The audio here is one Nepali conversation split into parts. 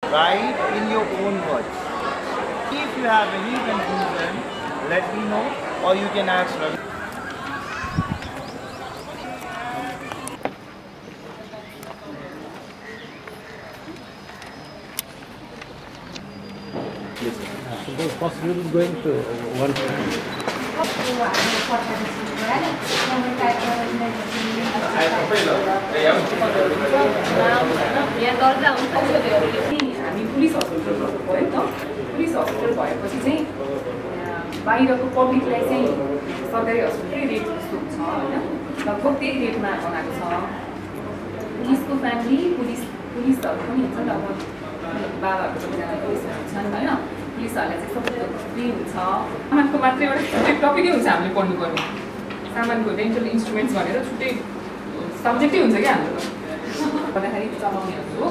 Write in your own words. If you have any confusion, let me know, or you can ask Ravi. Suppose possible going to one. हामी पुलिस हस्पिटल गएको है त पुलिस हस्पिटल भएपछि चाहिँ बाहिरको पब्लिकलाई चाहिँ सरकारी हस्पिटलै रेट जस्तो हुन्छ होइन लगभग त्यही रेटमा बनाएको छ पुलिसको फ्यामिली पुलिसहरू पनि हुन्छ नि अब बाबाहरूको सबैजना पुलिसहरू छन् होइन पुलिसहरूलाई चाहिँ सबै फ्री हुन्छ सामानको मात्रै एउटा छुट्टै टपिकै हुन्छ हामीले पढ्नुपर्ने सामानको रेन्टल इन्स्ट्रुमेन्ट्स भनेर छुट्टै सब्जेक्टै हुन्छ क्या हाम्रो भन्दाखेरि चलाउनेहरू हो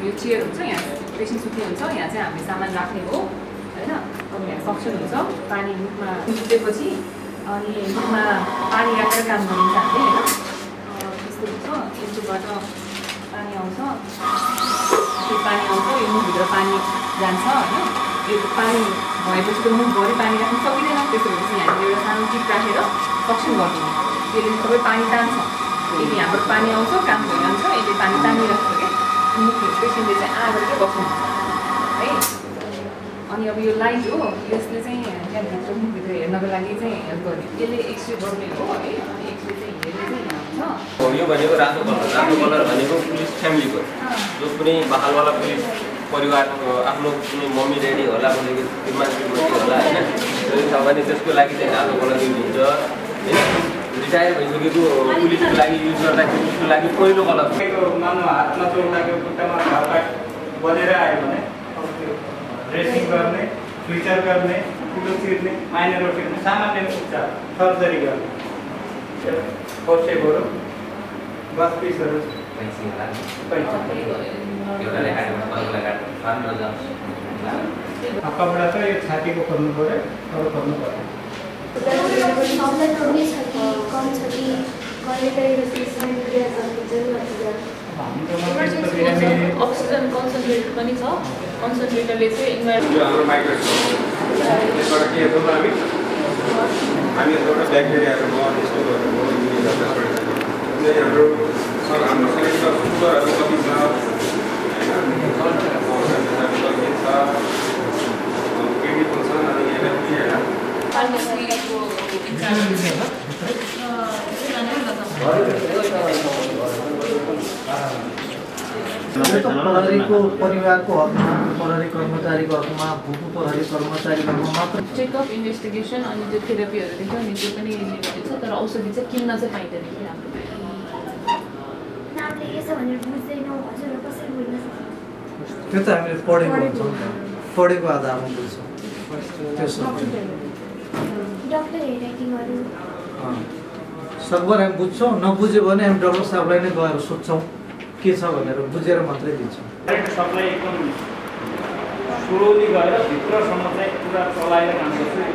यो चेयर हुन्छ यहाँ पेसेन्ट सुत्ने हुन्छ यहाँ चाहिँ हामीले सामान राख्ने हो होइन अनि यहाँ सक्सन हुन्छ पानी मुखमा सुतेपछि अनि मुखमा पानी राखेर काम गरिन्छ हामीले होइन त्यस्तो हुन्छ यस्तोबाट पानी आउँछ त्यो पानी आउँछ यो मुखभित्र पानी जान्छ होइन यो पानी भएपछि त मुखभरि पानी राख्नु सकिँदैन त्यसो भएपछि हामीले एउटा सानो टिप राखेर सक्सन गरिदिने त्यसले सबै पानी तान्छ यदि यहाँबाट पानी आउँछ काम भइरहन्छ यसले पानी तानिरहेको छ क्या मुख पेसेन्टले चाहिँ आएर चाहिँ बस्नुहुन्छ है अनि अब यो लाइट हो यसले चाहिँ त्यहाँभित्र मुखभित्र हेर्नको लागि चाहिँ हेल्प गर्ने यसले एक्सरे गर्ने हो है अनि एक्सरे चाहिँ हेर्ने चाहिँ यहाँ हुन्छ यो भनेको रातो कलर भनेको पुलिस फ्यामिलीको जो कुनै बहालवाला पुलिस परिवारको आफ्नो कुनै मम्मी ड्याडी होला भनेको श्रीमान श्रीमती होला होइन छ भने त्यसको लागि चाहिँ रातो कलर युज हुन्छ होइन रिटायर भइसकेको पुलिसको लागि युज गर्दाखेरि उसको लागि पहिलो कलर मान्नु हातमा चोट लाग्यो खुट्टामा घाउकाट बलेर आयो भने ड्रेसिङ गर्ने फ्युचर गर्ने ठुलो चिर्ने माइनर चिर्ने सामान्य उपचार सर्जरी गर्ने खोसेहरू बस पिसहरू कपडा चाहिँ यो छातीको खोल्नु पऱ्यो अरू खोल्नु पऱ्यो अक्सिजन कन्सन्ट्रेटर पनि छ कन्सन्ट्रेटरले चाहिँ हाम्रो माइक्रोस्कोपबाट के हेर्छौँ हामी एउटा ब्याक्टेरियाहरू भयो त्यस्तो हाम्रो शरीरमा सुगरहरू कति छ किडनी फङ्सन अनि प्रहरीको परिवारको हकमा प्रहरी कर्मचारीको हकमा भूपू प्रहरी कर्मचारीको हकमा मात्र चेकअप इन्भेस्टिगेसन अनि त्यो थेरापीहरू देख्छ नि त्यो पनि लिमिटेड छ तर औषधि चाहिँ किन्न चाहिँ पाइँदैन कि हाम्रो त्यो त हामीले पढेको हुन्छौँ पढेको आधारमा बुझ्छौँ त्यो सकभर हामी बुझ्छौँ नबुझ्यो भने हामी डक्टर साहबलाई नै गएर सोध्छौँ के छ भनेर बुझेर मात्रै दिन्छौँ सबलाई एकदम स्लोली गएर भित्रसम्म चाहिँ पुरा चलाएर काम गर्छु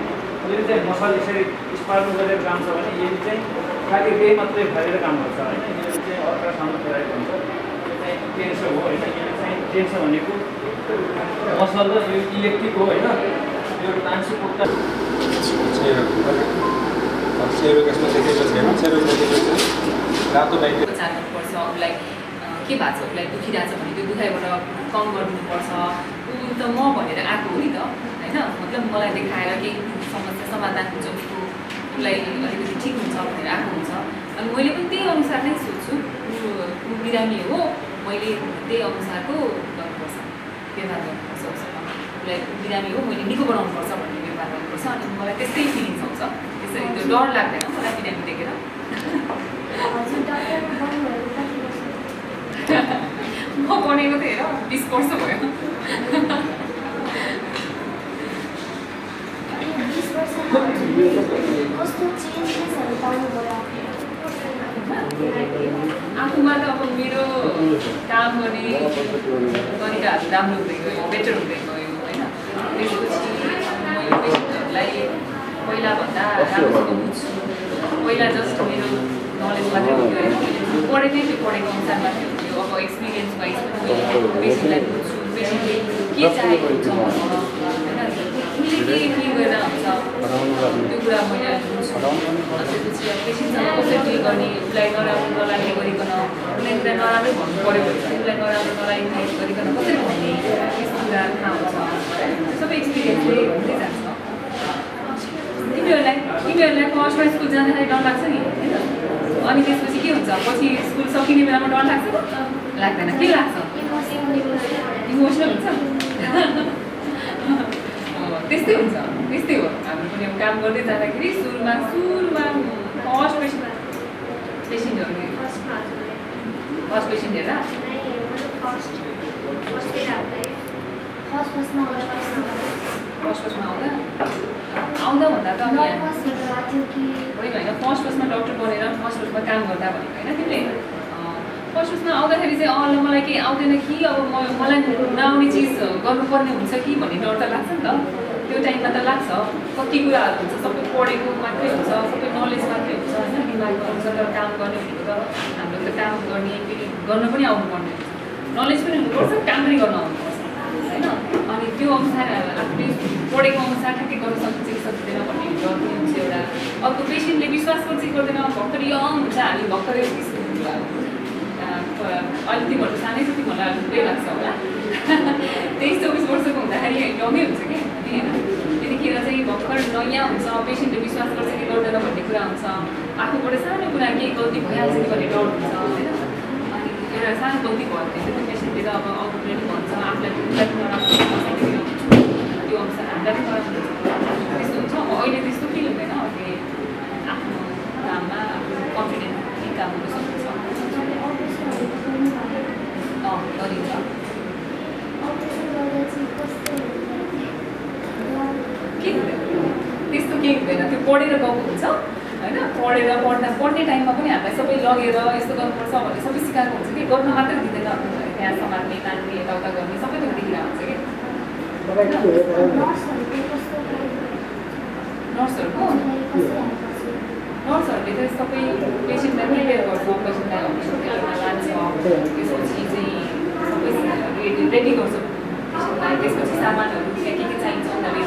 यदि चाहिँ मसल यसरी स्पार्नु गरेर काम छ भने यदि चाहिँ खालि केही मात्रै भरेर काम गर्छ होइन यसले चाहिँ अल्ट्रासाउन्ड थेरापी हुन्छ यो चाहिँ टेन्सर हो होइन यो चाहिँ टेन्सर भनेको मसल र यो इलेक्ट्रिक हो होइन यो ट्रान्सपोर्ट सेरोगेसमा देखेको छैन सेरोगेसमा रातो लाइट जानुपर्छ उसलाई के भएको छ उसलाई दुखिरहेछ भने त्यो दुखाइबाट कम गरिदिनुपर्छ ऊ त म भनेर आएको हो नि त होइन मतलब मलाई देखाएर केही समस्या समाधान हुन्छ उसको उसलाई अलिकति ठिक हुन्छ भनेर आएको हुन्छ अनि मैले पनि त्यही अनुसार नै सोध्छु ऊ बिरामी हो मैले त्यही अनुसारको गर्नुपर्छ व्यवहार गर्नुपर्छ उसँग उसलाई बिरामी हो मैले निको बनाउनुपर्छ भन्ने व्यवहार गर्नुपर्छ अनि मलाई त्यस्तै फिलिङ्स आउँछ त्यसरी त्यो डर लाग्दैन मलाई बिरामी देखेर म बनेको थिएँ हेर 20 वर्ष भयो आफूमा त अब मेरो काम गर्ने तरिकाहरू राम्रो हुँदै गयो बेटर हुँदै गयो होइन त्यसपछि मैले पेसेन्टहरूलाई पहिलाभन्दा राम्रोसँग बुझ्छु पहिला जस्ट मेरो नलेज मात्रै हुन्थ्यो होइन पढेकै थियो पढेको अनुसार मात्रै हुन्थ्यो अब एक्सपिरियन्स वाइज पनि मैले पेसेन्टलाई बुझ्छु पेसेन्ट के चाहेको हुन्छ होइन उसले के गरेर हुन्छ त्यो कुरा मैले बुझ्छु त्यसपछि अब पेसेन्टसँग कसरी डिल गर्ने उसलाई नराम्रो नलाग्ने गरिकन उसलाई कुरा नराम्रै भन्नु पऱ्यो भने चाहिँ उसलाई नराम्रो नलाग्ने गरिकन कसरी भन्ने त्यस्तो कुरा थाहा हुन्छ सबै एक्सपिरियन्सले हुँदै जान्छ तिमीहरूलाई फर्स्टमा स्कुल जाँदाखेरि डर लाग्छ नि होइन अनि त्यसपछि के हुन्छ पछि स्कुल सकिने बेलामा डर लाग्छ लाग्दैन के लाग्छ इमोसनल हुन्छ त्यस्तै हुन्छ त्यस्तै हो हाम्रो पनि अब काम गर्दै जाँदाखेरि सुरुमा फर्स्ट पेसेन्टहरू फर्स्ट पेसेन्ट हेरेर फर्स्टमा आउँदा भन्दा त होइन फर्स्टमा डक्टर बनेर फर्स्टमा काम गर्दा भनेको होइन तिमीले फर्स्टमा आउँदाखेरि चाहिँ ल मलाई केही आउँदैन कि अब मलाई नआउने चिज गर्नुपर्ने हुन्छ कि भन्ने डर त लाग्छ नि त त्यो टाइममा त लाग्छ कति कुराहरू हुन्छ सबै पढेको मात्रै हुन्छ सबै नलेज मात्रै हुन्छ होइन दिमागमा हुन्छ तर काम गर्ने भनेको त हाम्रो त काम गर्ने फेरि गर्न पनि आउनुपर्ने हुन्छ नलेज पनि हुनुपर्छ काम पनि गर्न आउनुपर्छ होइन अनि त्यो अनुसार आफूले पढेको अनुसार ठ्याक्कै गर्न सक्छ कि सक्दैन भन्ने डर पनि हुन्छ एउटा अर्को पेसेन्टले विश्वास गर्छ कि गर्दैन भर्खर यङ हुन्छ हामी भर्खरै अहिले तिमीहरू सानै छ तिमीहरूलाई ढुक्कै लाग्छ होला 23-24 वर्षको हुँदाखेरि यङै हुन्छ कि होइन त्यतिखेर चाहिँ भर्खर नयाँ हुन्छ पेसेन्टले विश्वास गर्छ कि गर्दैन भन्ने कुरा हुन्छ आफूबाट सानो कुरा केही गल्ती भइहाल्छ कि भन्ने डर हुन्छ होइन अनि एउटा सानो गल्ती भयो भने चाहिँ पेसेन्टले त अब अरूले पनि भन्छ आफूलाई नराम्रो त्यो अनुसार हामीलाई पनि नराम्रो त्यस्तो हुन्छ अहिले त्यस्तो फिल हुँदैन अहिले आफ्नो काममा आफ्नो कन्फिडेन्टली काम गर्नु सक्छ गरिन्छ के हुँदैन त्यस्तो केही हुँदैन त्यो पढेर गएको हुन्छ होइन पढ्ने टाइममा पनि हामीलाई सबै लगेर यस्तो गर्नुपर्छ भनेर सबै सिकाएको हुन्छ कि गर्न मात्रै दिँदैन त्यहाँ समात्ने तान्ने यताउता गर्ने सबै थोक देखिरहेको हुन्छ कि नर्सहरूले त सबै पेसेन्टलाई प्रिपेयर गर्छ पेसेन्टलाई हस्पिटलमा लान्छ त्यसपछि चाहिँ सबै रेडी गर्छ पेसेन्टलाई त्यसपछि सामानहरू के चाहिन्छ उनीहरूले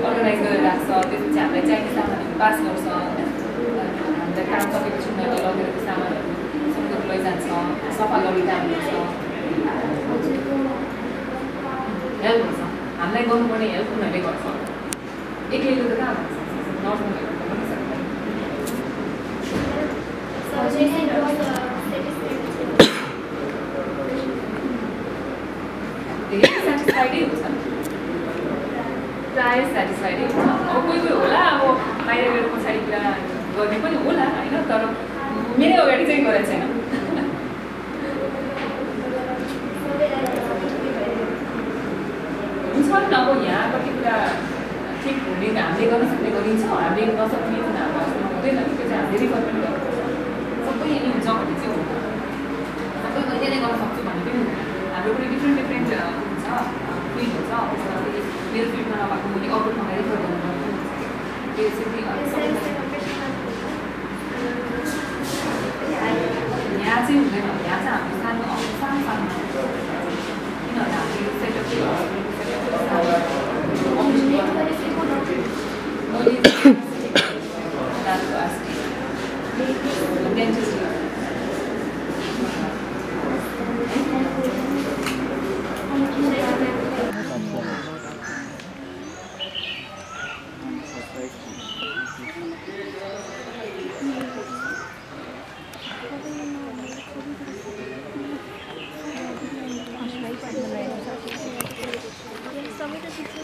अर्गनाइज गरेर राख्छ त्यसपछि हामीलाई चाहिने सामानहरू पास गर्छ हामीलाई काम सकेपछि उनीहरूले लगेर त्यो सामानहरू सबै लैजान्छ सफा गर्ने काम गर्छ हेल्प गर्छ हामीलाई गर्नुपर्ने हेल्प उनीहरूले गर्छ एक्लैले त कहाँ गर्छ नर्समा पनि सक्दैन धेरै सेटिस्फाइडै हुन्छ प्रायः सेटिस्फाइडै हुन्छ अब कोही होला अब बाहिर गएर पछाडि कुरा गर्ने पनि होला होइन तर मेरै अगाडि चाहिँ गरेको छैन हुन्छ नि अब यहाँ कति कुरा ठिक हुने हामीले गर्न सक्ने गरिन्छ हामीले नसक्ने हाम्रो हुँदैन त्यो चाहिँ हामीले रिफर पनि गर्छ सबै यही हुन्छ भन्ने चाहिँ हो सबै मैले नै गर्न सक्छु भन्ने पनि हुँदैन हाम्रो पनि डिफ्रेन्ट हुन्छ फिल्ड हुन्छ मेरो फिल्डमा नभएको मैले अरू ठाउँमा रिफर गर्नुपर्ने हुन्छ त्यो चाहिँ यहाँ चाहिँ हुँदैन यहाँ चाहिँ हाम्रो सानो किनभने हामीले सेटअप Some of the